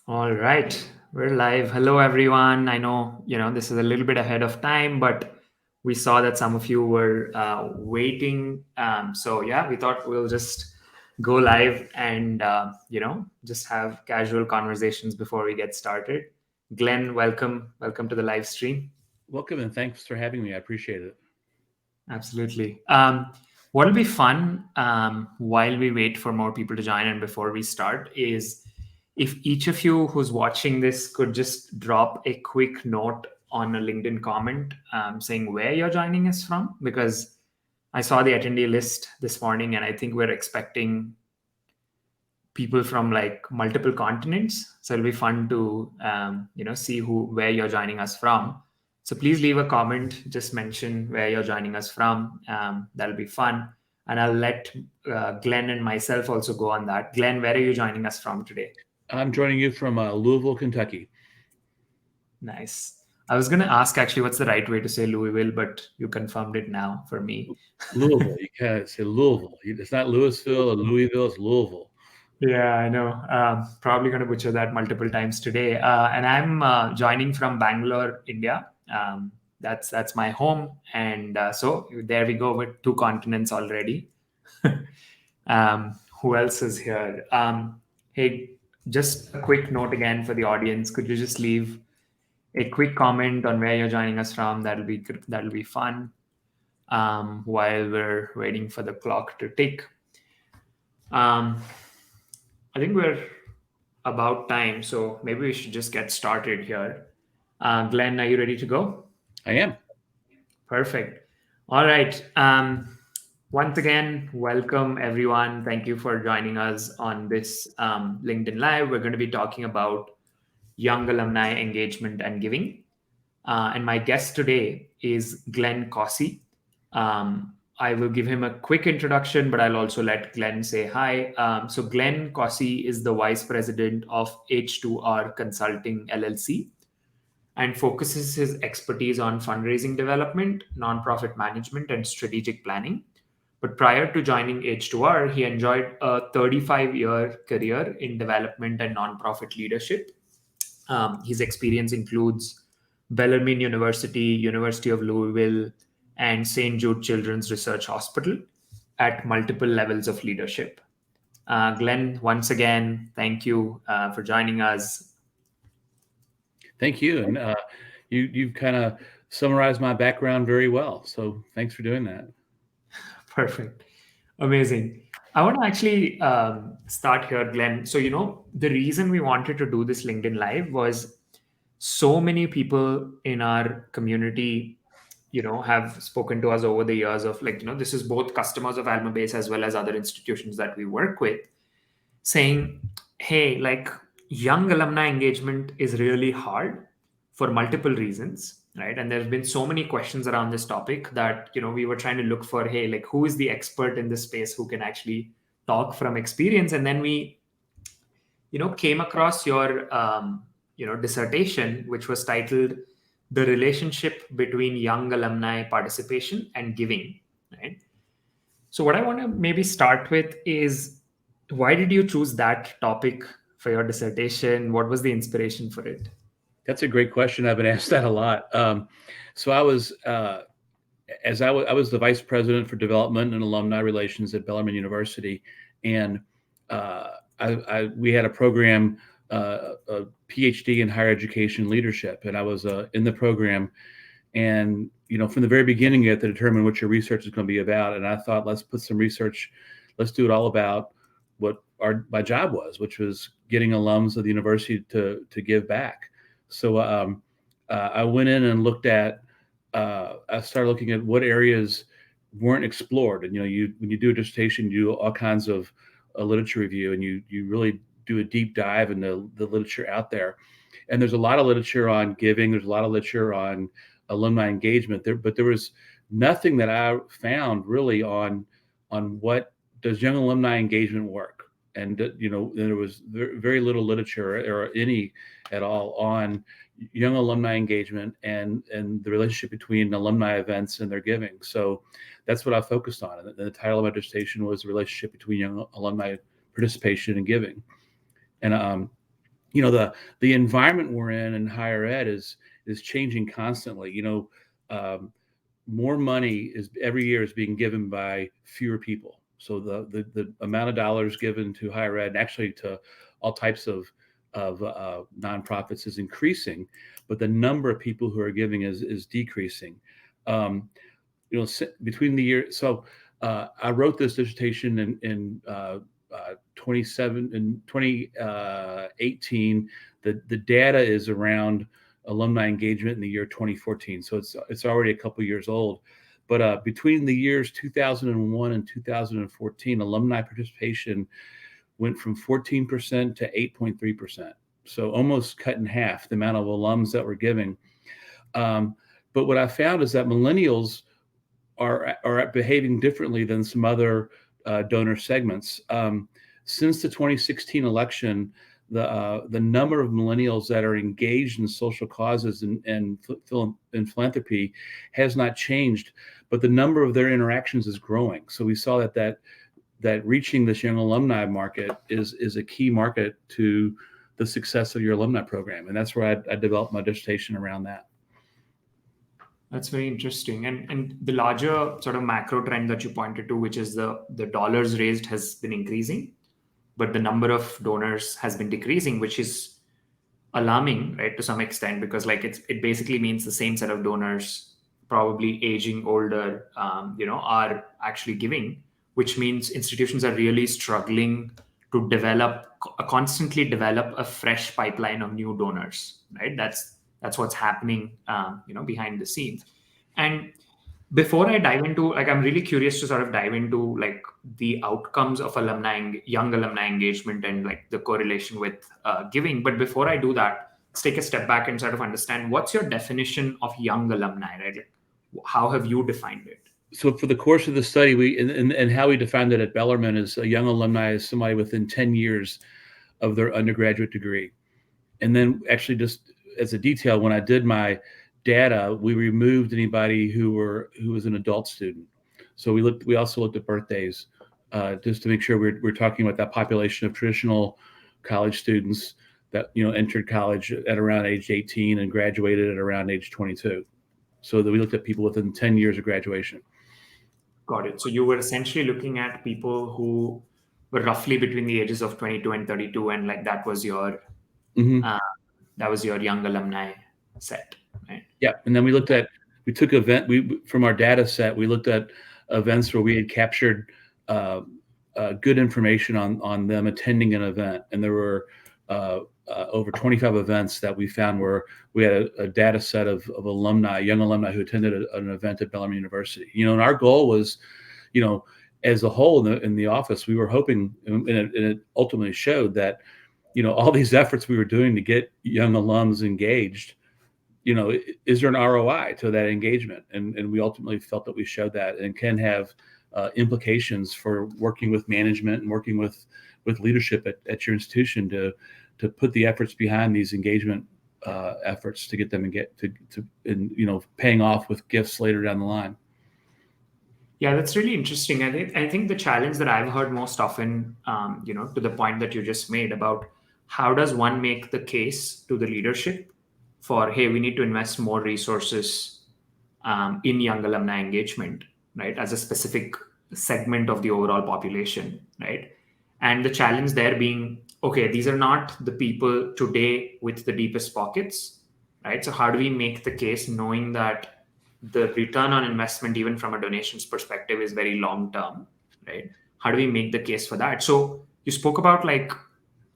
All right, we're live. Hello, everyone. I know, this is a little bit ahead of time, but we saw that some of you were waiting. So, yeah, we thought we'll just go live and, just have casual conversations before we get started. Glenn, welcome. Welcome to the live stream. Welcome and thanks for having me. I appreciate it. Absolutely. What'll be fun while we wait for more people to join and before we start is if each of you who's watching this could just drop a quick note on a LinkedIn comment saying where you're joining us from, because I saw the attendee list this morning and I think we're expecting people from like multiple continents. So it'll be fun to see where you're joining us from. So please leave a comment. Just mention where you're joining us from. That'll be fun, and I'll let Glenn and myself also go on that. Glenn, where are you joining us from today? I'm joining you from Louisville, Kentucky. Nice. I was going to ask actually what's the right way to say Louisville, but you confirmed it now for me. Louisville. You can't say Louisville. It's not Louisville or Louisville. It's Louisville. Yeah, I know. Probably going to butcher that multiple times today. And I'm joining from Bangalore, India. That's my home, and so there we go with two continents already. Who else is here? Hey, just a quick note again for the audience. Could you just leave a quick comment on where you're joining us from? That'll be good. That'll be fun. While we're waiting for the clock to tick. I think we're about time, so maybe we should just get started here. Glenn, are you ready to go? I am. Perfect. All right. Once again, welcome everyone. Thank you for joining us on this LinkedIn Live. We're going to be talking about young alumni engagement and giving. And my guest today is Glenn Kosse. I will give him a quick introduction, but I'll also let Glenn say hi. So Glenn Kosse is the Vice President of H2R Consulting LLC and focuses his expertise on fundraising development, nonprofit management, and strategic planning. But prior to joining H2R, he enjoyed a 35-year career in development and nonprofit leadership. His experience includes Bellarmine University, University of Louisville, and St. Jude Children's Research Hospital at multiple levels of leadership. Glenn, once again, thank you for joining us. Thank you. And you've kind of summarized my background very well. So thanks for doing that. Perfect. Amazing. I want to actually start here, Glenn. So, the reason we wanted to do this LinkedIn Live was so many people in our community have spoken to us over the years of this is both customers of Almabase as well as other institutions that we work with, saying, hey, young alumni engagement is really hard for multiple reasons, right? And there's been so many questions around this topic that we were trying to look for, hey, who is the expert in this space who can actually talk from experience. And then we came across your dissertation, which was titled The Relationship Between Young Alumni Participation and Giving, right? So what I want to maybe start with is, why did you choose that topic for your dissertation? What was the inspiration for it? That's a great question. I've been asked that a lot. So I was the vice president for development and alumni relations at Bellarmine University, and we had a program, a PhD in higher education leadership, and I was in the program. And from the very beginning, you have to determine what your research is going to be about. And I thought, let's put some research. Let's do it all about what my job was, which was getting alums of the university to give back. So I went in and looked at. I started looking at what areas weren't explored. And when you do a dissertation, you do all kinds of literature review, and you really do a deep dive into the literature out there. And there's a lot of literature on giving. There's a lot of literature on alumni engagement there, but there was nothing that I found really on what does young alumni engagement work. And there was very little literature or any at all on young alumni engagement and the relationship between alumni events and their giving. So that's what I focused on. And the title of my dissertation was the relationship between young alumni participation and giving. And the environment we're in higher ed is changing constantly. More money is every year is being given by fewer people. So the amount of dollars given to higher ed, and actually to all types of nonprofits, is increasing, but the number of people who are giving is decreasing. Between the years, so I wrote this dissertation in 2018. The data is around alumni engagement in the year 2014, so it's already a couple years old. But between the years 2001 and 2014, alumni participation went from 14% to 8.3%. So almost cut in half the amount of alums that were giving. But what I found is that millennials are behaving differently than some other donor segments. Since the 2016 election, the number of millennials that are engaged in social causes and philanthropy has not changed, but the number of their interactions is growing. So we saw that reaching this young alumni market is a key market to the success of your alumni program, and that's where I developed my dissertation around that. That's very interesting. And the larger sort of macro trend that you pointed to, which is the dollars raised has been increasing, but the number of donors has been decreasing, which is alarming, right, to some extent, because like it basically means the same set of donors, probably aging older, are actually giving, which means institutions are really struggling to constantly develop a fresh pipeline of new donors, right? That's what's happening, behind the scenes. And before I dive into, like, I'm really curious to sort of dive into like the outcomes of young alumni engagement and like the correlation with giving. But before I do that, let's take a step back and sort of understand what's your definition of young alumni, right? Like, how have you defined it? So for the course of the study, and how we defined it at Bellarmine is a young alumni is somebody within 10 years of their undergraduate degree. And then actually, just as a detail, when I did my data, we removed anybody who was an adult student. So we also looked at birthdays, just to make sure we're talking about that population of traditional college students that entered college at around age 18 and graduated at around age 22. So that we looked at people within 10 years of graduation. Got it. So you were essentially looking at people who were roughly between the ages of 22 and 32, and like that was your young alumni set, right? Yeah, and then we took from our data set, we looked at events where we had captured good information on them attending an event, and there were over 25 events that we found where we had a data set of young alumni who attended an event at Bellarmine University. And our goal was, as a whole in the office, we were hoping, and it ultimately showed that, all these efforts we were doing to get young alums engaged, is there an ROI to that engagement? And we ultimately felt that we showed that, and can have implications for working with management and working with leadership at your institution to put the efforts behind these engagement efforts to get them paying off with gifts later down the line. Yeah, that's really interesting. I think the challenge that I've heard most often, to the point that you just made about how does one make the case to the leadership for, hey, we need to invest more resources in young alumni engagement, right, as a specific segment of the overall population, right? And the challenge there being, okay, these are not the people today with the deepest pockets, right? So how do we make the case knowing that the return on investment, even from a donations perspective, is very long term, right? How do we make the case for that? So you spoke about like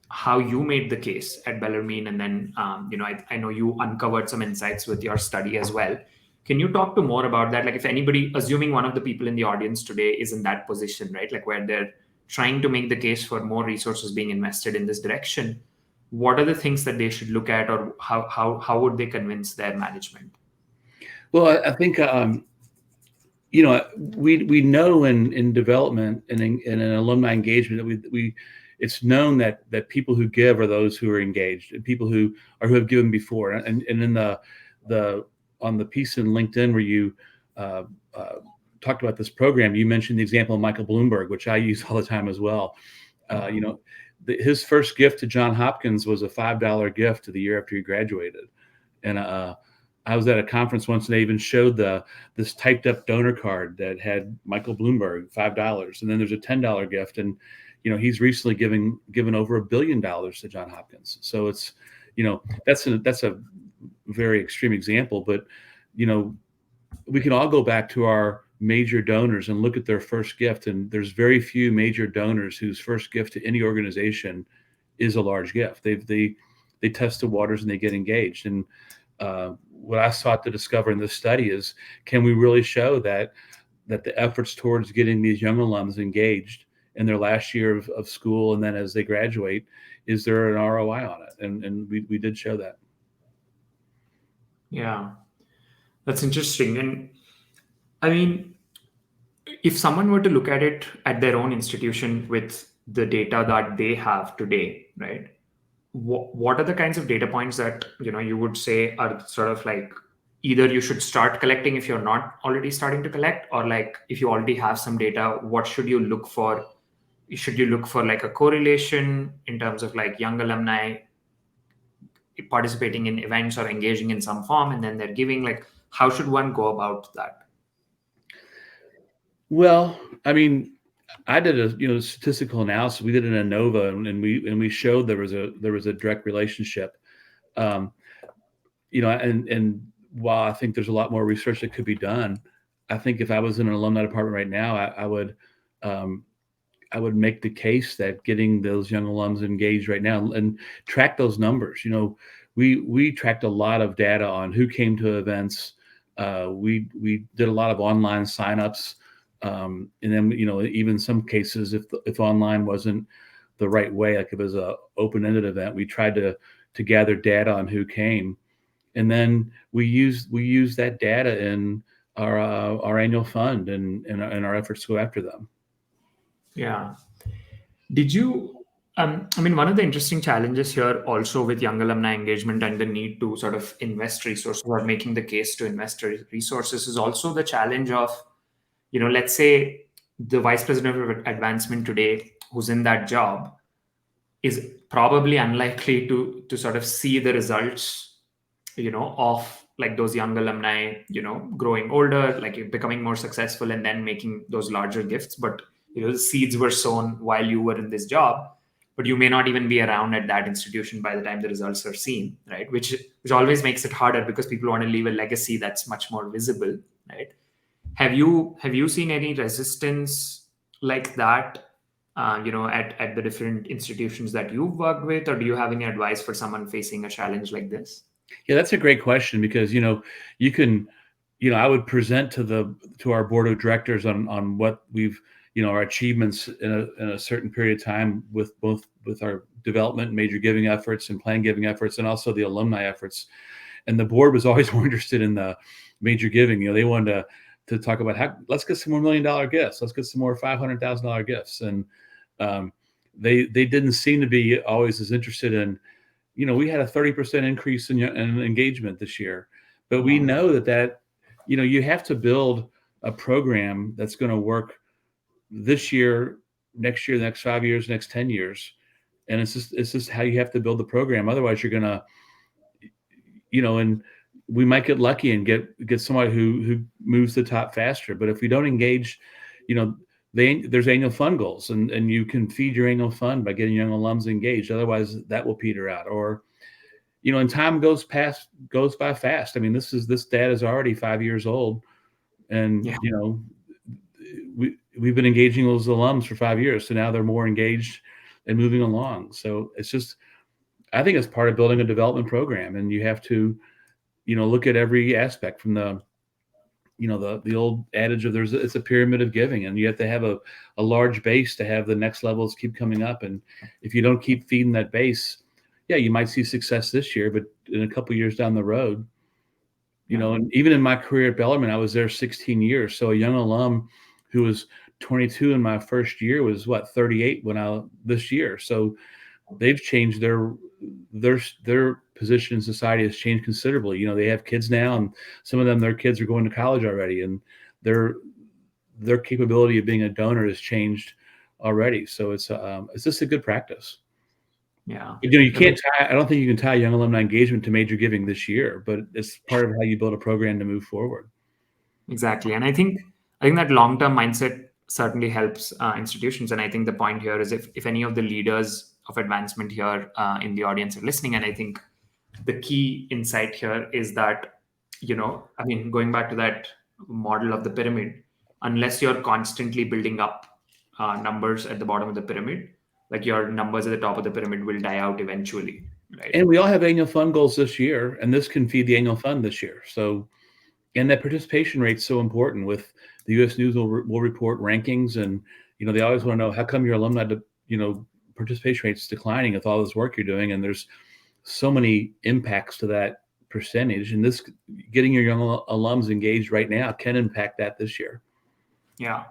how you made the case at Bellarmine, and then I know you uncovered some insights with your study as well. Can you talk to more about that? Like, if anybody, assuming one of the people in the audience today is in that position, right, like where they're trying to make the case for more resources being invested in this direction, what are the things that they should look at, or how would they convince their management? Well, I think we know in development and in an alumni engagement that it's known that people who give are those who are engaged, and people who have given before. And in on the piece in LinkedIn where you talked about this program, you mentioned the example of Michael Bloomberg, which I use all the time as well. his first gift to Johns Hopkins was a $5 gift the year after he graduated. And I was at a conference once, and they even showed this typed up donor card that had Michael Bloomberg, $5, and then there's a $10 gift. And he's recently given over $1 billion to Johns Hopkins. So it's that's a very extreme example, but we can all go back to our major donors and look at their first gift, and there's very few major donors whose first gift to any organization is a large gift. They test the waters and they get engaged. And what I sought to discover in this study is, can we really show that the efforts towards getting these young alums engaged in their last year of school, and then as they graduate, is there an ROI on it? And we did show that. Yeah, that's interesting. And I mean, if someone were to look at it at their own institution with the data that they have today, right? What are the kinds of data points that you would say are sort of like, either you should start collecting if you're not already starting to collect, or like if you already have some data, what should you look for? Should you look for like a correlation in terms of like young alumni participating in events or engaging in some form, and then they're giving, like, how should one go about that? Well, I mean, I did a statistical analysis. We did an ANOVA, and we showed there was a direct relationship. And while I think there's a lot more research that could be done, I think if I was in an alumni department right now, I would make the case that getting those young alums engaged right now and track those numbers. We tracked a lot of data on who came to events. We did a lot of online signups. And then, even some cases, if online wasn't the right way, like if it was a open-ended event, we tried to gather data on who came, and then we use that data in our annual fund and our efforts to go after them. Yeah. Did you? I mean, one of the interesting challenges here also with young alumni engagement and the need to sort of invest resources, or making the case to invest resources, is also the challenge of, let's say the vice president of advancement today who's in that job is probably unlikely to sort of see the results, of like those young alumni, growing older, like becoming more successful and then making those larger gifts. But, the seeds were sown while you were in this job, but you may not even be around at that institution by the time the results are seen, right? Which always makes it harder because people want to leave a legacy that's much more visible, right? Have you seen any resistance like that, at the different institutions that you've worked with, or do you have any advice for someone facing a challenge like this? Yeah, that's a great question, because you can, I would present to our board of directors on what we've, our achievements in a certain period of time with our development, major giving efforts, and planned giving efforts, and also the alumni efforts. And the board was always more interested in the major giving. They wanted to talk about let's get some more $1 million gifts. Let's get some more $500,000 gifts. And they didn't seem to be always as interested in, we had a 30% increase in engagement this year, but we know that you have to build a program that's going to work this year, next year, the next 5 years, next 10 years. And it's just how you have to build the program. Otherwise you're going to, and we might get lucky and get somebody who moves the top faster. But if we don't engage, there's annual fund goals, and you can feed your annual fund by getting young alums engaged. Otherwise that will peter out. Or, and time goes by fast. I mean, this data is already 5 years old, and we've been engaging those alums for 5 years. So now they're more engaged and moving along. So it's just, I think it's part of building a development program, and you have to, look at every aspect from the old adage of it's a pyramid of giving, and you have to have a large base to have the next levels keep coming up. And if you don't keep feeding that base, you might see success this year, but in a couple of years down the road, and even in my career at Bellarmine, I was there 16 years. So a young alum who was 22 in my first year was 38 this year. So they've changed their position in society has changed considerably. They have kids now, and some of them, their kids are going to college already, and their capability of being a donor has changed already. So it's just a good practice. Yeah. You A bit. can't tie, I don't think you can tie young alumni engagement to major giving this year, but it's part of how you build a program to move forward. Exactly. And I think that long-term mindset certainly helps institutions. And I think the point here is if any of the leaders of advancement here in the audience are listening, and I think the key insight here is that, I mean, going back to that model of the pyramid, unless you're constantly building up numbers at the bottom of the pyramid, like your numbers at the top of the pyramid will die out eventually, right? And we all have annual fund goals this year, and this can feed the annual fund this year. So, and that participation rate's so important. With the U.S. News will report rankings, and they always want to know how come your alumni, participation rate's declining with all this work you're doing, and there's so many impacts to that percentage. And this, getting your young alums engaged right now can impact that this year. Yeah,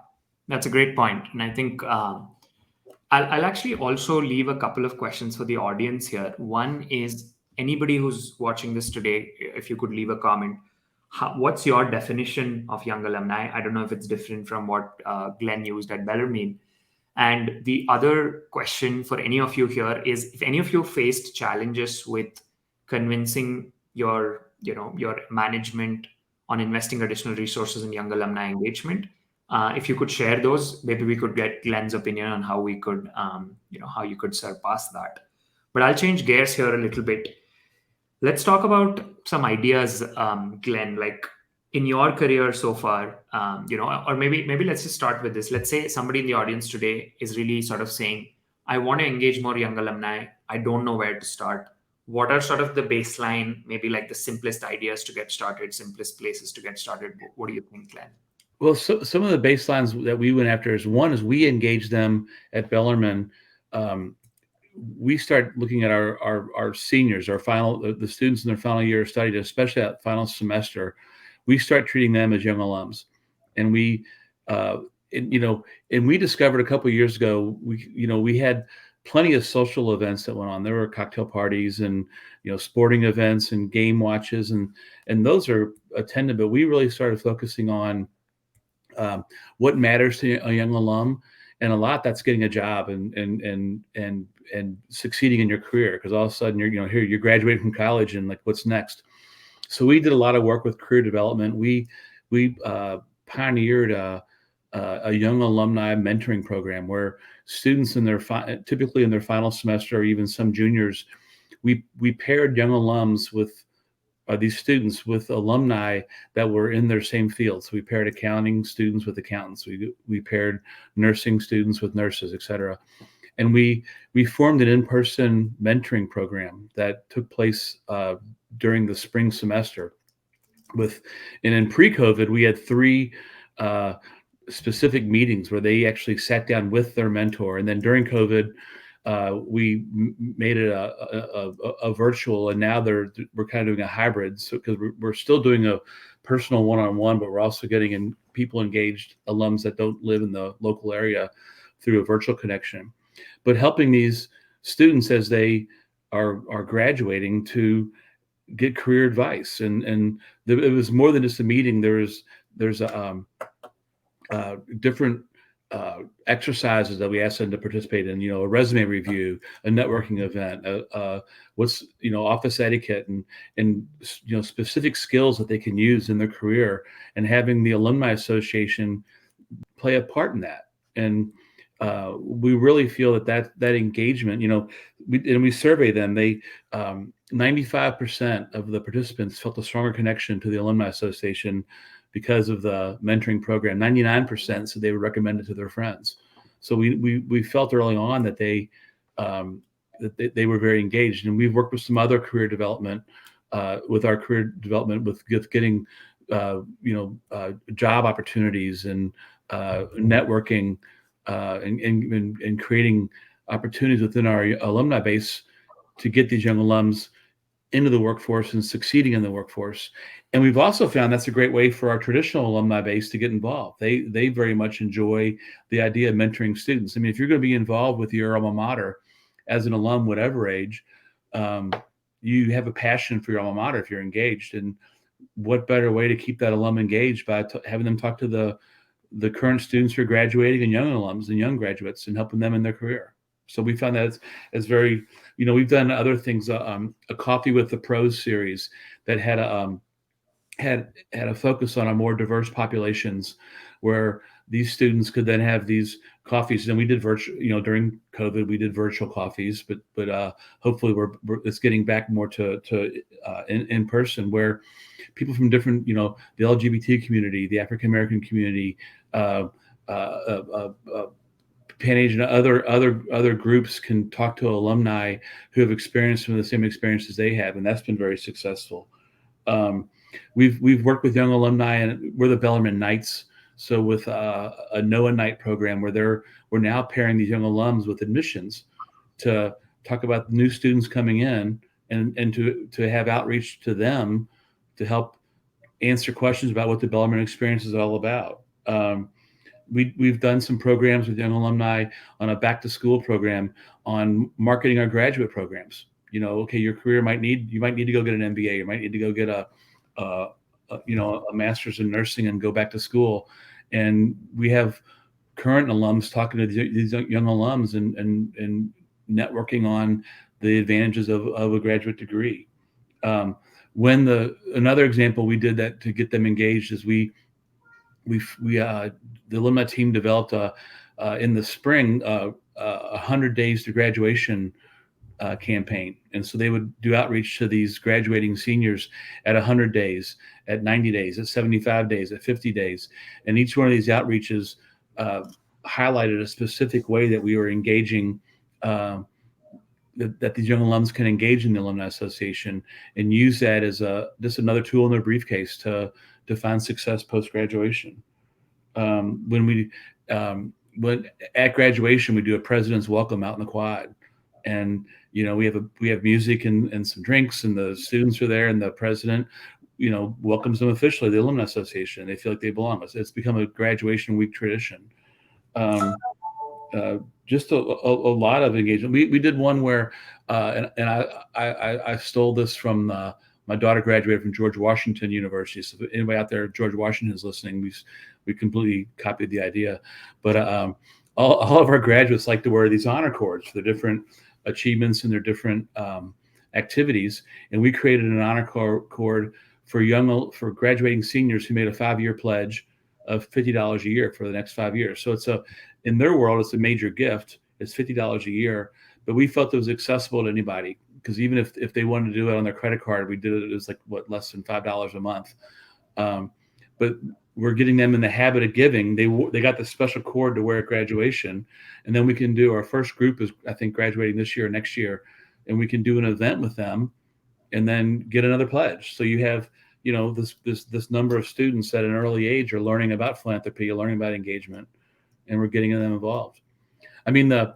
that's a great point. And I think I'll actually also leave a couple of questions for the audience here. One is anybody who's watching this today, if you could leave a comment, what's your definition of young alumni? I don't know if it's different from what Glenn used at Bellarmine. And the other question for any of you here is if any of you faced challenges with convincing your management on investing additional resources in young alumni engagement, if you could share those, maybe we could get Glenn's opinion on how we could, how you could surpass that. But I'll change gears here a little bit. Let's talk about some ideas, Glenn. Like in your career so far, or maybe let's just start with this. Let's say somebody in the audience today is really sort of saying, "I want to engage more young alumni. I don't know where to start." What are sort of the baseline, maybe like the simplest ideas to get started, simplest places to get started? What do you think, Glenn? Well, so some of the baselines that we went after is one is we engaged them at Bellarmine. We start looking at our seniors, the students in their final year of study, especially that final semester. We start treating them as young alums, and we discovered a couple of years ago we had plenty of social events that went on. There were cocktail parties and sporting events and game watches, and those are attended, but we really started focusing on what matters to a young alum, and a lot that's getting a job and succeeding in your career, because all of a sudden you're graduating from college and like what's next. So we did a lot of work with career development. We pioneered a young alumni mentoring program where students typically in their final semester, or even some juniors, we paired young alums with these students with alumni that were in their same field. So we paired accounting students with accountants. We paired nursing students with nurses, et cetera. And we formed an in-person mentoring program that took place during the spring semester. And in pre-COVID, we had 3 specific meetings where they actually sat down with their mentor. And then during COVID, we made it a virtual, and now we're kind of doing a hybrid. So because we're still doing a personal one-on-one, but we're also getting in people engaged, alums that don't live in the local area, through a virtual connection. But helping these students as they are graduating to get career advice, and it was more than just a meeting. There's different exercises that we asked them to participate in, a resume review, a networking event, what's office etiquette, and specific skills that they can use in their career, and having the Alumni Association play a part in that. And we really feel that engagement, we survey them. 95% of the participants felt a stronger connection to the Alumni Association because of the mentoring program. 99% said they would recommend it to their friends. So we felt early on that they were very engaged. And we've worked with some other career development, with getting job opportunities and networking, and creating opportunities within our alumni base to get these young alums into the workforce and succeeding in the workforce. And we've also found that's a great way for our traditional alumni base to get involved. They very much enjoy the idea of mentoring students. I mean, if you're going to be involved with your alma mater as an alum, whatever age, you have a passion for your alma mater if you're engaged. And what better way to keep that alum engaged by having them talk to the current students who are graduating, and young alums and young graduates, and helping them in their career. So we found that it's very, we've done other things, a Coffee with the Pros series that had a focus on a more diverse populations, where these students could then have these coffees. And we did virtual, during COVID, we did virtual coffees, but hopefully it's getting back more to in person, where people from different, the LGBT community, the African American community, uh, uh, uh, uh, Pan Asian, other groups can talk to alumni who have experienced some of the same experiences they have, and that's been very successful. Um, we've worked with young alumni, and we're the Bellarmine Knights. So with a NOAA Night program, where we're now pairing these young alums with admissions to talk about the new students coming in, and to have outreach to them to help answer questions about what the Bellarmine experience is all about. We've done some programs with young alumni on a back to school program on marketing our graduate programs. Okay, your career you might need to go get an MBA, you might need to go get a master's in nursing and go back to school. And we have current alums talking to these young alums and networking on the advantages of a graduate degree. Another example we did that to get them engaged is the alumni team developed in the spring 100 days to graduation campaign. And so they would do outreach to these graduating seniors at 100 days, at 90 days, at 75 days, at 50 days. And each one of these outreaches highlighted a specific way that we were engaging, that these young alums can engage in the Alumni Association and use that as just another tool in their briefcase to find success post-graduation. When at graduation, we do a president's welcome out in the quad. And we have music and some drinks, and the students are there, and the president welcomes them officially to the Alumni Association. They feel like they belong. It's become a graduation week tradition. Just a lot of engagement. We did one where and I stole this from my daughter graduated from George Washington University. So if anybody out there, George Washington, is listening, we completely copied the idea. But all of our graduates like to wear these honor cords for their different achievements and their different activities. And we created an honor cord for graduating seniors who made a 5-year pledge of $50 a year for the next 5 years. So in their world, it's a major gift. It's $50 a year, but we felt it was accessible to anybody, because even if they wanted to do it on their credit card, we did it. It was like less than $5 a month. But we're getting them in the habit of giving. They got the special cord to wear at graduation, and then we can do, our first group is, I think, graduating this year or next year, and we can do an event with them, and then get another pledge. So you have this number of students at an early age are learning about philanthropy, learning about engagement, and we're getting them involved. I mean, the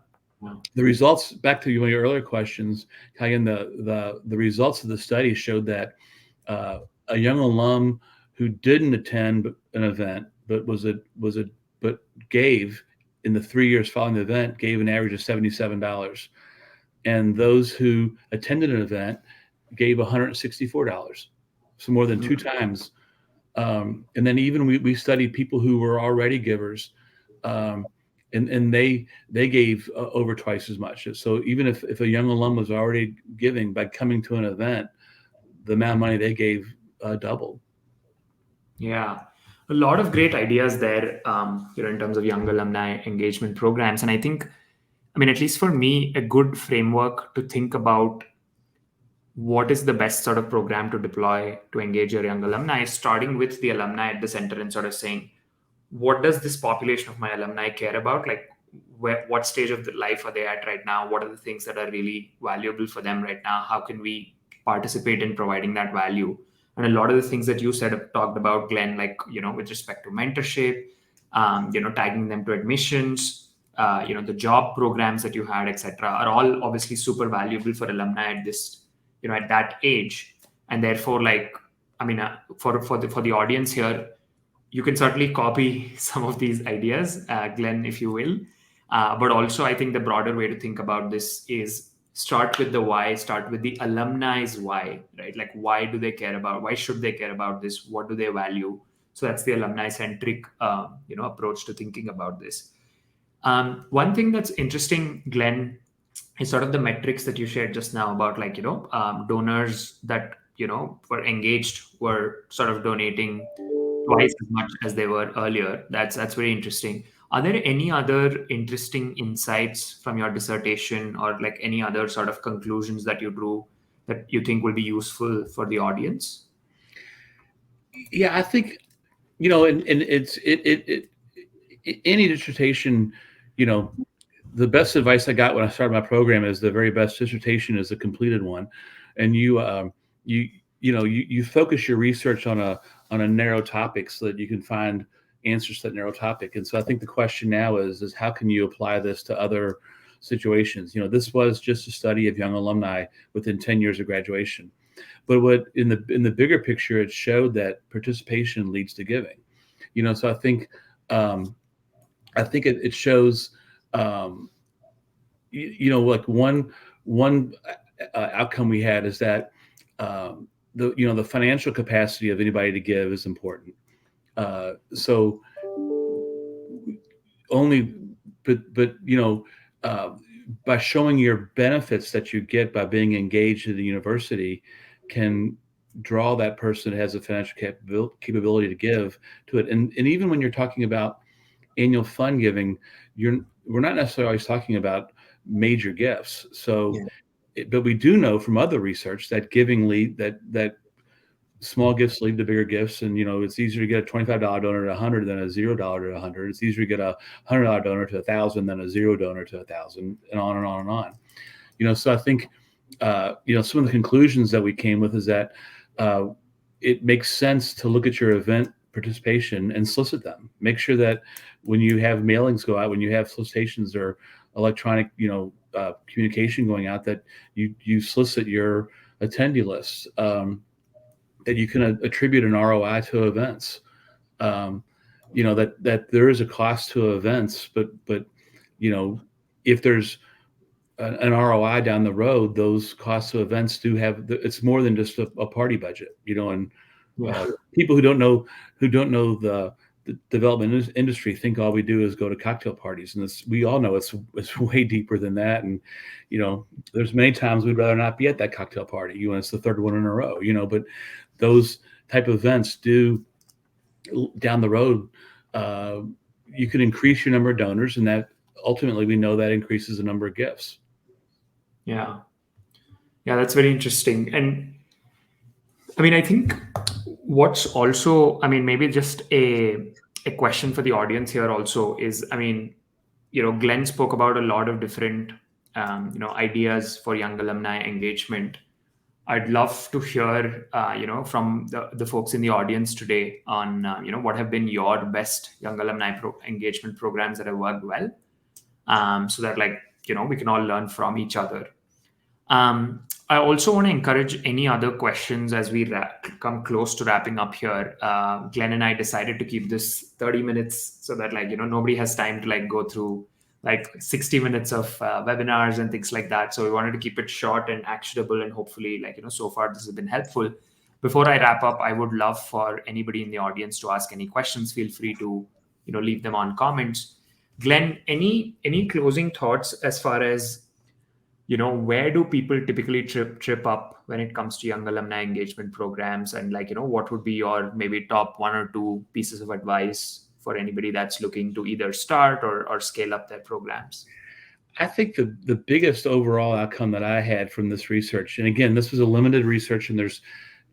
results, back to one of your earlier questions, Kayan, the results of the study showed that a young alum who didn't attend an event but gave in the 3 years following the event, gave an average of $77, and those who attended an event gave $164, so more than 2 times. And then even we studied people who were already givers, and they gave over twice as much. So even if a young alum was already giving, by coming to an event, the amount of money they gave doubled. Yeah, a lot of great ideas there, in terms of young alumni engagement programs. And I think, at least for me, a good framework to think about what is the best sort of program to deploy to engage your young alumni is starting with the alumni at the center and sort of saying, what does this population of my alumni care about? Like, what stage of the life are they at right now? What are the things that are really valuable for them right now? How can we participate in providing that value? And a lot of the things that you talked about, Glenn, like, with respect to mentorship, tagging them to admissions, the job programs that you had, etc., are all obviously super valuable for alumni at this, at that age. And therefore, like, for the audience here, you can certainly copy some of these ideas, Glenn, if you will. But also, I think the broader way to think about this is start with the why, start with the alumni's why, right? Like, why do they care about, why should they care about this? What do they value? So that's the alumni-centric, approach to thinking about this. One thing that's interesting, Glenn, is sort of the metrics that you shared just now about donors that were engaged were sort of donating twice as much as they were earlier. That's very interesting. Are there any other interesting insights from your dissertation, or like any other sort of conclusions that you drew that you think will be useful for the audience? Yeah, I think, and any dissertation, the best advice I got when I started my program is the very best dissertation is a completed one, and you focus your research on a narrow topic so that you can find answers to that narrow topic. And so I think the question now is how can you apply this to other situations? This was just a study of young alumni within 10 years of graduation, but what in the bigger picture, it showed that participation leads to giving. So I think it shows, like one outcome we had is that the financial capacity of anybody to give is important. So only, but by showing your benefits that you get by being engaged in the university can draw that person that has a financial capability to give to it. And even when you're talking about annual fund giving, we're not necessarily always talking about major gifts. So, but we do know from other research that that small gifts lead to bigger gifts, and it's easier to get a $25 donor to 100 than a $0 to 100. It's easier to get a $100 donor to 1,000 than a 0 donor to 1,000, and on and on and on. So I think some of the conclusions that we came with is that it makes sense to look at your event participation and solicit them. Make sure that when you have mailings go out, when you have solicitations or electronic communication going out, that you solicit your attendee lists, that you can attribute an ROI to events. That there is a cost to events, but if there's an ROI down the road, those costs to events do have, it's more than just a party budget, and people who don't know the development industry think all we do is go to cocktail parties, and we all know it's way deeper than that. And there's many times we'd rather not be at that cocktail party. It's the third one in a row. But those type of events do down the road. You can increase your number of donors, and that ultimately we know that increases the number of gifts. Yeah, that's very interesting. And I mean, I think what's also, I mean, maybe just a question for the audience here also is, I mean, Glenn spoke about a lot of different, ideas for young alumni engagement. I'd love to hear, from the folks in the audience today on, what have been your best young alumni engagement programs that have worked well, so that we can all learn from each other. I also want to encourage any other questions as we come close to wrapping up here. Glenn and I decided to keep this 30 minutes so that nobody has time to go through 60 minutes of webinars and things like that. So we wanted to keep it short and actionable, and hopefully so far this has been helpful. Before I wrap up, I would love for anybody in the audience to ask any questions. Feel free to leave them on comments. Glenn, any closing thoughts as far as where do people typically trip up when it comes to young alumni engagement programs, and what would be your maybe top 1 or 2 pieces of advice for anybody that's looking to either start or scale up their programs? I think the biggest overall outcome that I had from this research, and again, this was a limited research, and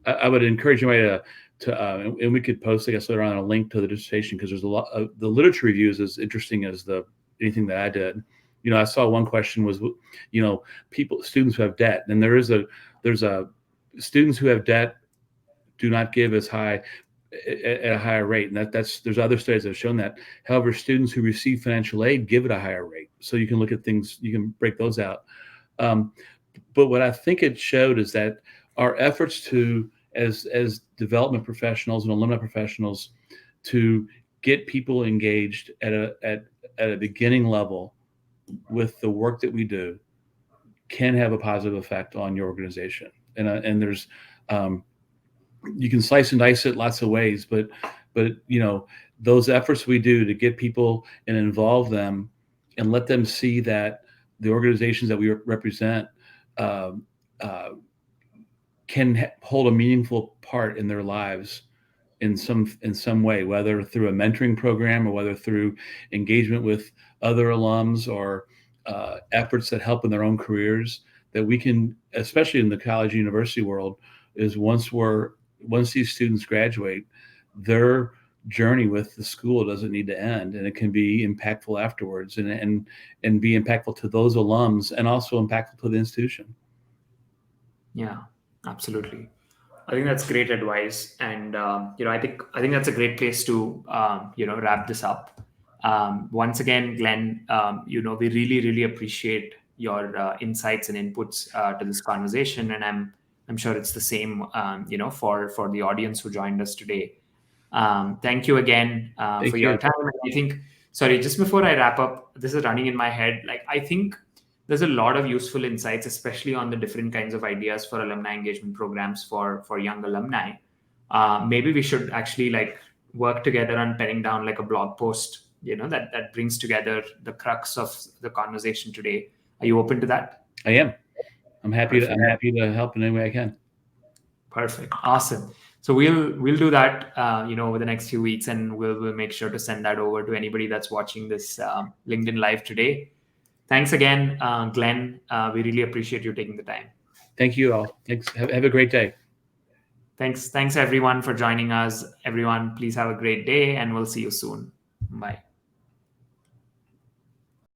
I would encourage anybody to and we could post, I guess, later on a link to the dissertation, because there's a lot of the literature reviews as interesting as anything that I did. I saw one question was, students who have debt, and there's a students who have debt do not give as high at a higher rate, and there's other studies that have shown that. However, students who receive financial aid give at a higher rate. So you can look at things, you can break those out. But what I think it showed is that our efforts to, as development professionals and alumni professionals, to get people engaged at a beginning level with the work that we do can have a positive effect on your organization. And there's you can slice and dice it lots of ways, but those efforts we do to get people and involve them and let them see that the organizations that we represent um, uh, can hold a meaningful part in their lives in some way, whether through a mentoring program or whether through engagement with other alums or efforts that help in their own careers. That we can, especially in the college and university world, is once these students graduate, their journey with the school doesn't need to end, and it can be impactful afterwards, and be impactful to those alums and also impactful to the institution. Yeah, absolutely. I think that's great advice, and I think that's a great place to wrap this up. Once again, Glenn, we really appreciate your insights and inputs to this conversation, and I'm sure it's the same for the audience who joined us today. Thank you again for Thank your you. time. And I think, sorry, just before I wrap up, this is running in my head. Like, I think there's a lot of useful insights, especially on the different kinds of ideas for alumni engagement programs for young alumni. Maybe we should actually like work together on penning down like a blog post, that brings together the crux of the conversation today. Are you open to that? I am. I'm happy to. Perfect. I'm happy to help in any way I can. Perfect. Awesome. So we'll do that, over the next few weeks, and we'll make sure to send that over to anybody that's watching this LinkedIn Live today. Thanks again, Glenn. We really appreciate you taking the time. Thank you all. Thanks. Have a great day. Thanks everyone for joining us. Everyone, please have a great day, and we'll see you soon. Bye.